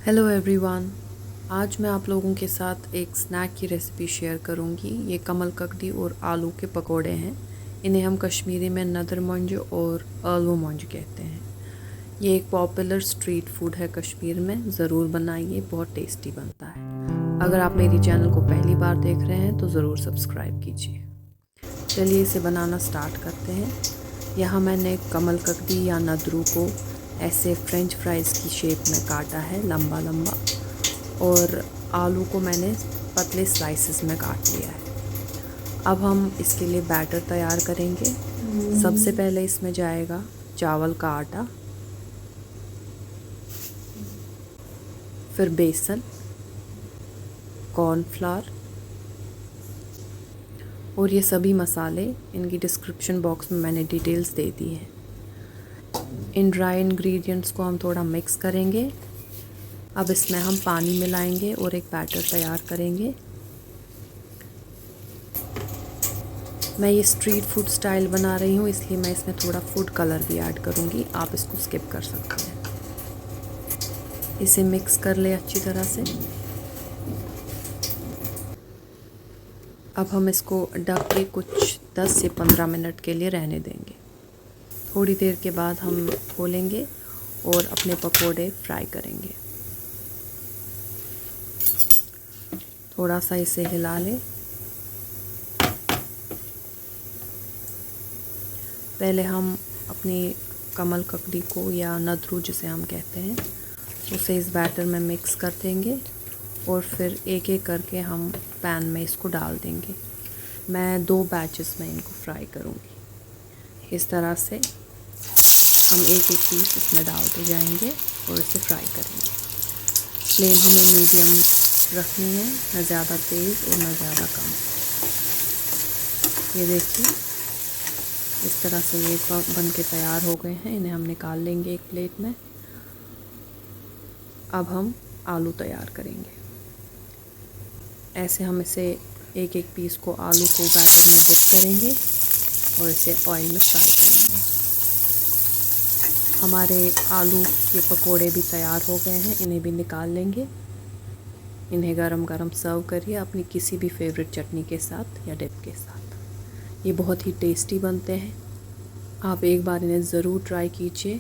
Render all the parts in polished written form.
Hello everyone. आज मैं आप लोगों के साथ एक स्नैक की रेसिपी शेयर करूंगी। ये कमल ककड़ी और आलू के पकोड़े हैं। इन्हें हम कश्मीरी में नदर मंज और आलू मंज कहते हैं। ये एक पॉपुलर स्ट्रीट फूड है कश्मीर में। ज़रूर बनाइए, बहुत टेस्टी बनता है। अगर आप मेरी चैनल को पहली बार देख रहे हैं तो ज़रूर सब्सक्राइब कीजिए। चलिए इसे बनाना स्टार्ट करते हैं। यहाँ मैंने कमल ककड़ी या नदरू को ऐसे फ्रेंच फ्राइज़ की शेप में काटा है, लंबा लंबा, और आलू को मैंने पतले स्लाइसेस में काट लिया है। अब हम इसके लिए बैटर तैयार करेंगे। सबसे पहले इसमें जाएगा चावल का आटा, फिर बेसन, कॉर्नफ्लावर और ये सभी मसाले। इनकी डिस्क्रिप्शन बॉक्स में मैंने डिटेल्स दे दी है। इन ड्राई इंग्रेडिएंट्स को हम थोड़ा मिक्स करेंगे। अब इसमें हम पानी मिलाएंगे और एक बैटर तैयार करेंगे। मैं ये स्ट्रीट फूड स्टाइल बना रही हूँ, इसलिए मैं इसमें थोड़ा फूड कलर भी ऐड करूँगी। आप इसको स्किप कर सकते हैं। इसे मिक्स कर ले अच्छी तरह से। अब हम इसको ढक के कुछ 10 से 15 मिनट के लिए रहने देंगे। थोड़ी देर के बाद हम खोलेंगे और अपने पकोड़े फ्राई करेंगे। थोड़ा सा इसे हिला लें। पहले हम अपनी कमल ककड़ी को या नदरू जिसे हम कहते हैं उसे इस बैटर में मिक्स कर देंगे और फिर एक एक करके हम पैन में इसको डाल देंगे। मैं 2 बैचेस में इनको फ्राई करूँगी। इस तरह से हम एक एक पीस इसमें डालते जाएंगे और इसे फ्राई करेंगे। फ्लेम हमें मीडियम रखनी है, न ज़्यादा तेज़ और न ज़्यादा कम। ये देखिए, इस तरह से ये बन के तैयार हो गए हैं। इन्हें हम निकाल लेंगे एक प्लेट में। अब हम आलू तैयार करेंगे। ऐसे हम इसे एक एक पीस को आलू को बैटर में डिप करेंगे और इसे ऑयल में फ्राई करेंगे। हमारे आलू के पकोड़े भी तैयार हो गए हैं। इन्हें भी निकाल लेंगे। इन्हें गरम गरम सर्व करिए अपनी किसी भी फेवरेट चटनी के साथ या डिप के साथ। ये बहुत ही टेस्टी बनते हैं। आप एक बार इन्हें ज़रूर ट्राई कीजिए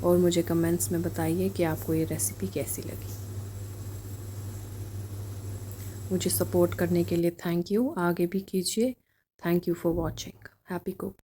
और मुझे कमेंट्स में बताइए कि आपको ये रेसिपी कैसी लगी। मुझे सपोर्ट करने के लिए थैंक यू। आगे भी कीजिए। Thank you for watching. Happy cook.